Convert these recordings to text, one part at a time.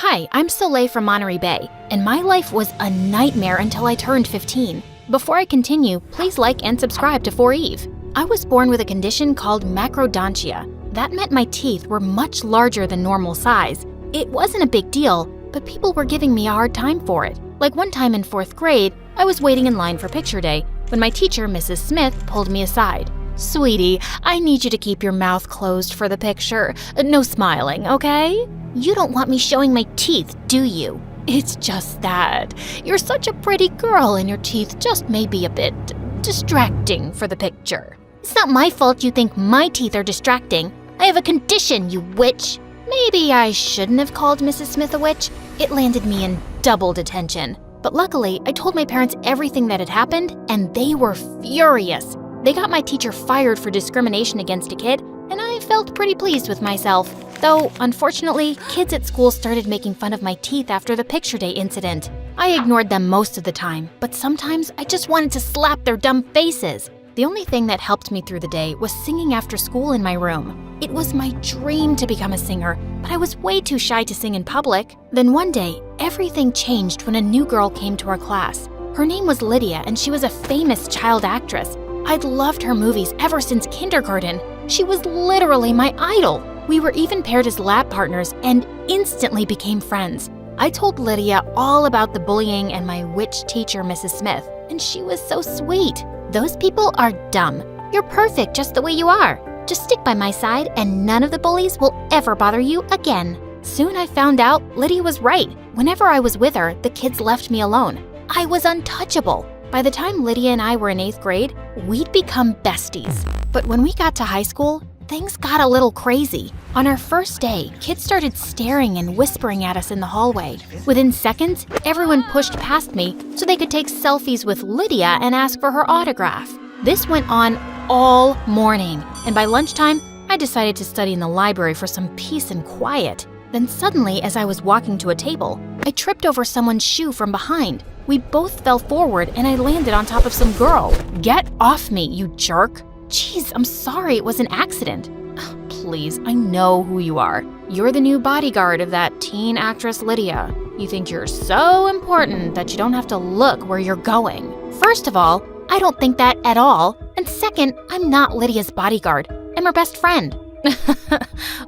Hi, I'm Soleil from Monterey Bay, and my life was a nightmare until I turned 15. Before I continue, please like and subscribe to 4Eve. I was born with a condition called macrodontia. That meant my teeth were much larger than normal size. It wasn't a big deal, but people were giving me a hard time for it. Like one time in 4th grade, I was waiting in line for picture day when my teacher, Mrs. Smith, pulled me aside. "Sweetie, I need you to keep your mouth closed for the picture. No smiling, okay? You don't want me showing my teeth, do you? It's just that you're such a pretty girl and your teeth just may be a bit distracting for the picture." "It's not my fault you think my teeth are distracting. I have a condition, you witch." Maybe I shouldn't have called Mrs. Smith a witch. It landed me in double detention. But luckily, I told my parents everything that had happened, and they were furious. They got my teacher fired for discrimination against a kid, and I felt pretty pleased with myself. Though, unfortunately, kids at school started making fun of my teeth after the picture day incident. I ignored them most of the time, but sometimes I just wanted to slap their dumb faces. The only thing that helped me through the day was singing after school in my room. It was my dream to become a singer, but I was way too shy to sing in public. Then one day, everything changed when a new girl came to our class. Her name was Lydia, and she was a famous child actress. I'd loved her movies ever since kindergarten. She was literally my idol. We were even paired as lab partners and instantly became friends. I told Lydia all about the bullying and my witch teacher, Mrs. Smith, and she was so sweet. "Those people are dumb. You're perfect just the way you are. Just stick by my side and none of the bullies will ever bother you again." Soon I found out Lydia was right. Whenever I was with her, the kids left me alone. I was untouchable. By the time Lydia and I were in 8th grade, we'd become besties. But when we got to high school, things got a little crazy. On our first day, kids started staring and whispering at us in the hallway. Within seconds, everyone pushed past me so they could take selfies with Lydia and ask for her autograph. This went on all morning, and by lunchtime, I decided to study in the library for some peace and quiet. Then suddenly, as I was walking to a table, I tripped over someone's shoe from behind. We both fell forward and I landed on top of some girl. "Get off me, you jerk." "Geez, I'm sorry, it was an accident." "Please, I know who you are. You're the new bodyguard of that teen actress Lydia. You think you're so important that you don't have to look where you're going." First of all, I don't think that at all. And second, I'm not Lydia's bodyguard. I'm her best friend.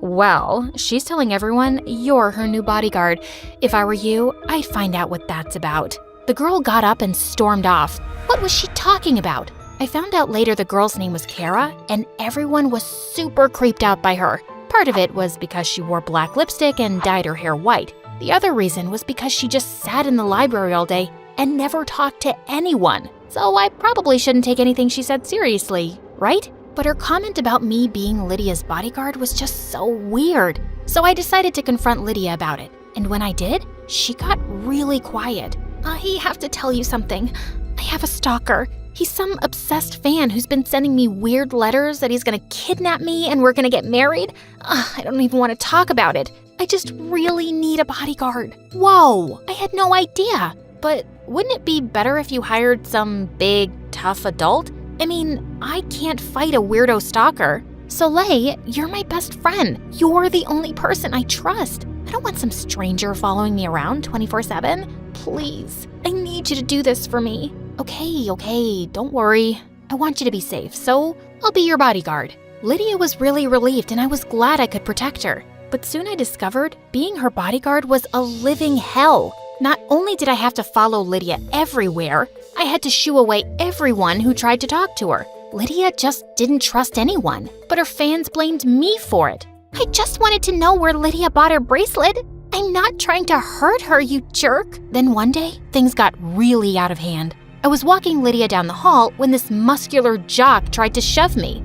Well, she's telling everyone you're her new bodyguard. If I were you, I'd find out what that's about. The girl got up and stormed off. What was she talking about? I found out later the girl's name was Kara, and everyone was super creeped out by her. Part of it was because she wore black lipstick and dyed her hair white. The other reason was because she just sat in the library all day and never talked to anyone. So I probably shouldn't take anything she said seriously, right? But her comment about me being Lydia's bodyguard was just so weird. So I decided to confront Lydia about it. And when I did, she got really quiet. "I have to tell you something. I have a stalker. He's some obsessed fan who's been sending me weird letters that he's gonna kidnap me and we're gonna get married. I don't even want to talk about it. I just really need a bodyguard." Whoa, I had no idea. But wouldn't it be better if you hired some big, tough adult? I mean, I can't fight a weirdo stalker. Soleil, you're my best friend. You're the only person I trust. I don't want some stranger following me around 24/7. Please, I need you to do this for me. Okay, don't worry. I want you to be safe, so I'll be your bodyguard. Lydia was really relieved and I was glad I could protect her. But soon I discovered being her bodyguard was a living hell. Not only did I have to follow Lydia everywhere, I had to shoo away everyone who tried to talk to her. Lydia just didn't trust anyone, but her fans blamed me for it. "I just wanted to know where Lydia bought her bracelet. I'm not trying to hurt her, you jerk." Then one day, things got really out of hand. I was walking Lydia down the hall when this muscular jock tried to shove me.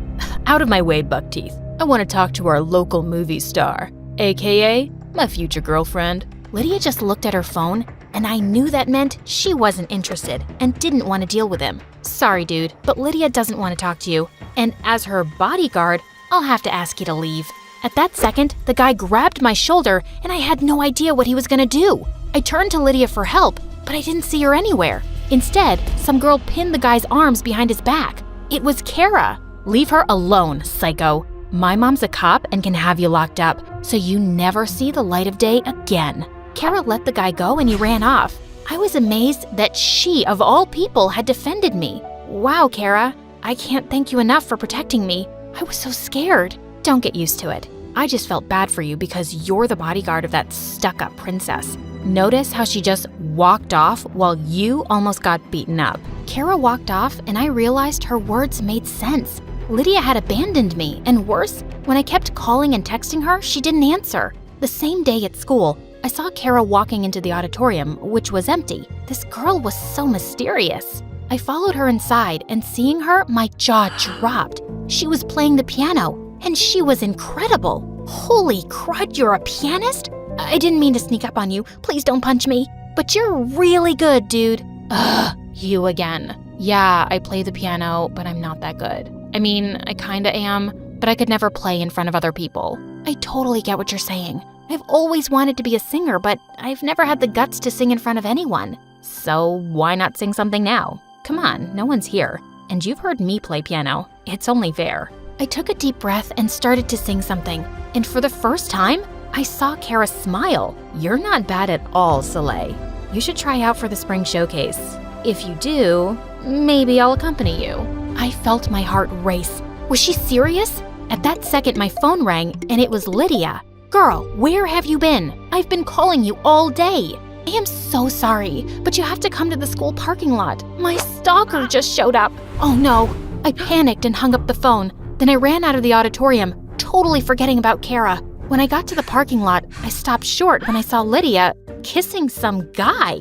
"Out of my way, Buckteeth. I want to talk to our local movie star, aka my future girlfriend." Lydia just looked at her phone, and I knew that meant she wasn't interested and didn't want to deal with him. "Sorry, dude, but Lydia doesn't want to talk to you, and as her bodyguard, I'll have to ask you to leave." At that second, the guy grabbed my shoulder, and I had no idea what he was gonna do. I turned to Lydia for help, but I didn't see her anywhere. Instead, some girl pinned the guy's arms behind his back. It was Kara. "Leave her alone, psycho. My mom's a cop and can have you locked up, so you never see the light of day again." Kara let the guy go and he ran off. I was amazed that she, of all people, had defended me. Wow, Kara, I can't thank you enough for protecting me. I was so scared. Don't get used to it. I just felt bad for you because you're the bodyguard of that stuck-up princess. Notice how she just walked off while you almost got beaten up. Kara walked off and I realized her words made sense. Lydia had abandoned me, and worse, when I kept calling and texting her, she didn't answer. The same day at school, I saw Kara walking into the auditorium, which was empty. This girl was so mysterious. I followed her inside, and seeing her, my jaw dropped. She was playing the piano, and she was incredible. Holy crud, you're a pianist? I didn't mean to sneak up on you. Please don't punch me. But you're really good, dude. Ugh, you again. Yeah, I play the piano, but I'm not that good. I mean, I kinda am, but I could never play in front of other people. I totally get what you're saying. I've always wanted to be a singer, but I've never had the guts to sing in front of anyone. So why not sing something now? Come on, no one's here. And you've heard me play piano. It's only fair. I took a deep breath and started to sing something. And for the first time, I saw Kara smile. You're not bad at all, Soleil. You should try out for the spring showcase. If you do, maybe I'll accompany you. I felt my heart race. Was she serious? At that second, my phone rang, and it was Lydia. Girl, where have you been? I've been calling you all day. I am so sorry, but you have to come to the school parking lot. My stalker just showed up. Oh no. I panicked and hung up the phone. Then I ran out of the auditorium, totally forgetting about Kara. When I got to the parking lot, I stopped short when I saw Lydia kissing some guy.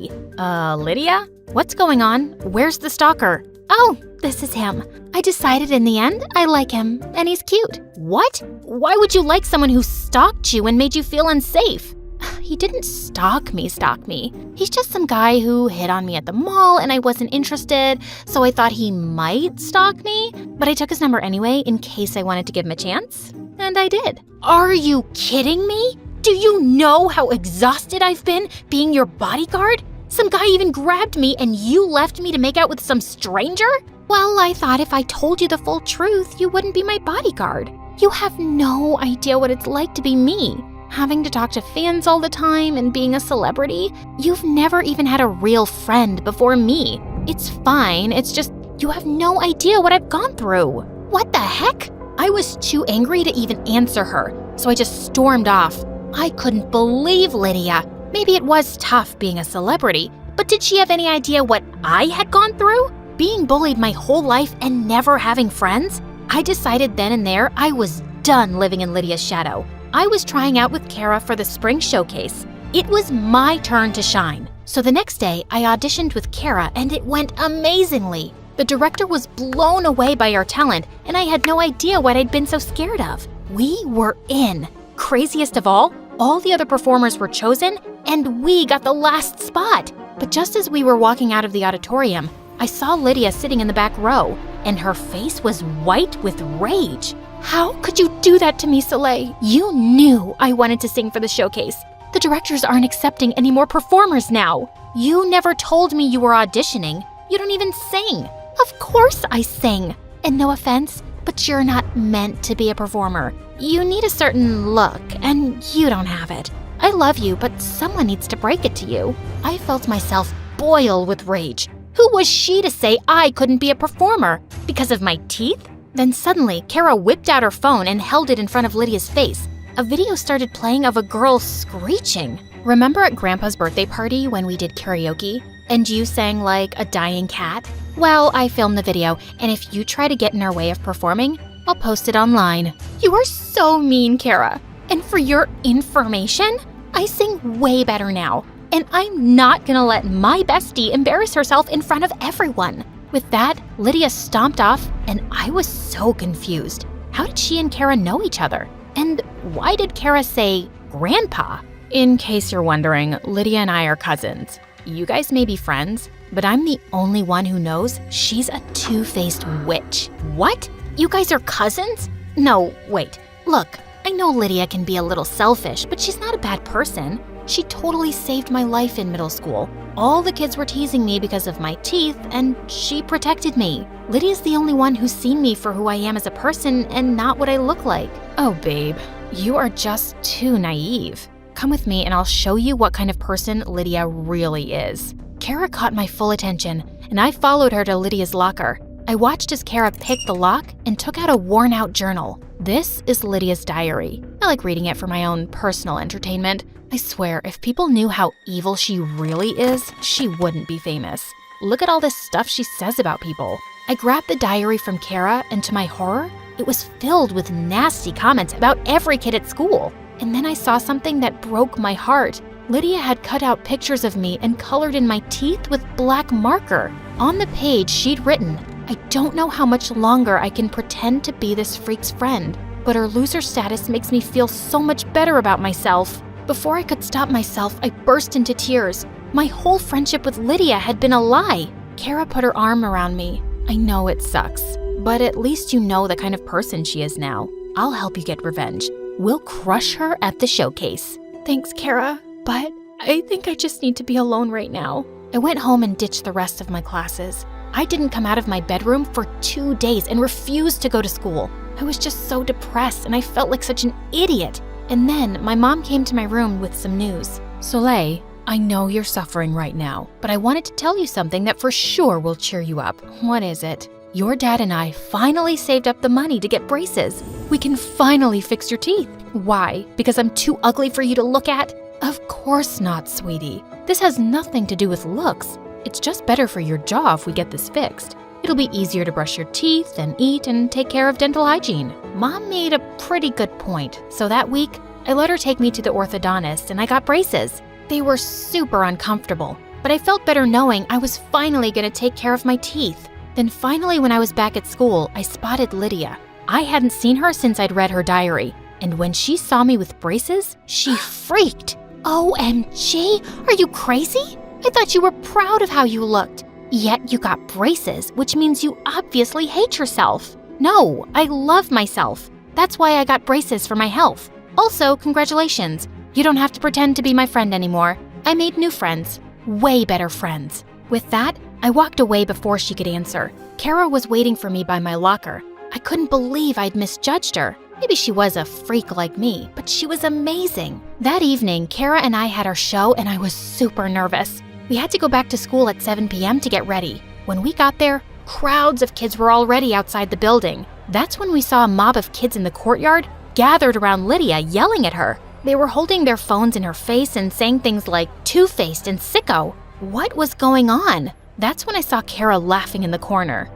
Lydia? What's going on? Where's the stalker? Oh, this is him. I decided in the end I like him, and he's cute. What? Why would you like someone who stalked you and made you feel unsafe? He didn't stalk me. He's just some guy who hit on me at the mall and I wasn't interested, so I thought he might stalk me. But I took his number anyway in case I wanted to give him a chance, and I did. Are you kidding me? Do you know how exhausted I've been being your bodyguard? Some guy even grabbed me and you left me to make out with some stranger? Well, I thought if I told you the full truth, you wouldn't be my bodyguard. You have no idea what it's like to be me. Having to talk to fans all the time and being a celebrity, you've never even had a real friend before me. It's fine, it's just you have no idea what I've gone through. What the heck? I was too angry to even answer her, so I just stormed off. I couldn't believe Lydia. Maybe it was tough being a celebrity, but did she have any idea what I had gone through? Being bullied my whole life and never having friends? I decided then and there I was done living in Lydia's shadow. I was trying out with Kara for the spring showcase. It was my turn to shine. So the next day, I auditioned with Kara and it went amazingly. The director was blown away by our talent and I had no idea what I'd been so scared of. We were in. Craziest of all the other performers were chosen and we got the last spot. But just as we were walking out of the auditorium, I saw Lydia sitting in the back row and her face was white with rage. How could you do that to me, Soleil? You knew I wanted to sing for the showcase. The directors aren't accepting any more performers now. You never told me you were auditioning. You don't even sing. Of course I sing. And no offense, but you're not meant to be a performer. You need a certain look, and you don't have it. I love you, but someone needs to break it to you. I felt myself boil with rage. Who was she to say I couldn't be a performer? Because of my teeth? Then suddenly, Kara whipped out her phone and held it in front of Lydia's face. A video started playing of a girl screeching. Remember at Grandpa's birthday party when we did karaoke? And you sang like a dying cat? Well, I filmed the video, and if you try to get in our way of performing, I'll post it online. You are so mean, Kara. And for your information, I sing way better now. And I'm not gonna let my bestie embarrass herself in front of everyone. With that, Lydia stomped off, and I was so confused. How did she and Kara know each other? And why did Kara say Grandpa? In case you're wondering, Lydia and I are cousins. You guys may be friends, but I'm the only one who knows she's a two-faced witch. What? You guys are cousins? No, wait. Look, I know Lydia can be a little selfish, but she's not a bad person. She totally saved my life in middle school. All the kids were teasing me because of my teeth, and she protected me. Lydia's the only one who's seen me for who I am as a person and not what I look like. Oh, babe, you are just too naive. come with me and I'll show you what kind of person Lydia really is. Kara caught my full attention, and I followed her to Lydia's locker. I watched as Kara picked the lock and took out a worn-out journal. This is Lydia's diary. I like reading it for my own personal entertainment. I swear, if people knew how evil she really is, she wouldn't be famous. Look at all this stuff she says about people. I grabbed the diary from Kara, and to my horror, it was filled with nasty comments about every kid at school. And then I saw something that broke my heart. Lydia had cut out pictures of me and colored in my teeth with black marker. On the page, she'd written, "I don't know how much longer I can pretend to be this freak's friend, but her loser status makes me feel so much better about myself." Before I could stop myself, I burst into tears. My whole friendship with Lydia had been a lie. Kara put her arm around me. "I know it sucks, but at least you know the kind of person she is now. I'll help you get revenge. We'll crush her at the showcase." "Thanks, Kara, but I think I just need to be alone right now." I went home and ditched the rest of my classes. I didn't come out of my bedroom for 2 days and refused to go to school. I was just so depressed and I felt like such an idiot. And then my mom came to my room with some news. "Soleil, I know you're suffering right now, but I wanted to tell you something that for sure will cheer you up." "What is it?" "Your dad and I finally saved up the money to get braces. We can finally fix your teeth." "Why? Because I'm too ugly for you to look at?" "Of course not, sweetie. This has nothing to do with looks. It's just better for your jaw if we get this fixed. It'll be easier to brush your teeth and eat and take care of dental hygiene." Mom made a pretty good point, so that week, I let her take me to the orthodontist and I got braces. They were super uncomfortable, but I felt better knowing I was finally going to take care of my teeth. Then finally, when I was back at school, I spotted Lydia. I hadn't seen her since I'd read her diary, and when she saw me with braces, she freaked. "OMG, are you crazy? I thought you were proud of how you looked. Yet you got braces, which means you obviously hate yourself." "No, I love myself. That's why I got braces for my health. Also, congratulations. You don't have to pretend to be my friend anymore. I made new friends. Way better friends." With that, I walked away before she could answer. Kara was waiting for me by my locker. I couldn't believe I'd misjudged her. Maybe she was a freak like me, but she was amazing. That evening, Kara and I had our show and I was super nervous. We had to go back to school at 7 p.m. to get ready. When we got there, crowds of kids were already outside the building. That's when we saw a mob of kids in the courtyard gathered around Lydia yelling at her. They were holding their phones in her face and saying things like two-faced and sicko. What was going on? That's when I saw Kara laughing in the corner.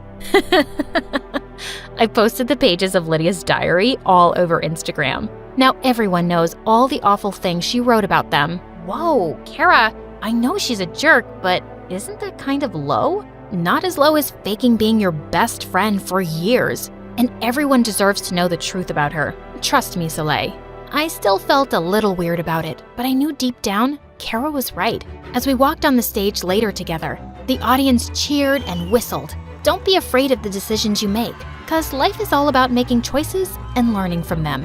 I posted the pages of Lydia's diary all over Instagram. Now everyone knows all the awful things she wrote about them. Whoa, Kara, I know she's a jerk, but isn't that kind of low? Not as low as faking being your best friend for years. And everyone deserves to know the truth about her. Trust me, Soleil. I still felt a little weird about it, but I knew deep down, Kara was right. As we walked on the stage later together, the audience cheered and whistled. Don't be afraid of the decisions you make, because life is all about making choices and learning from them.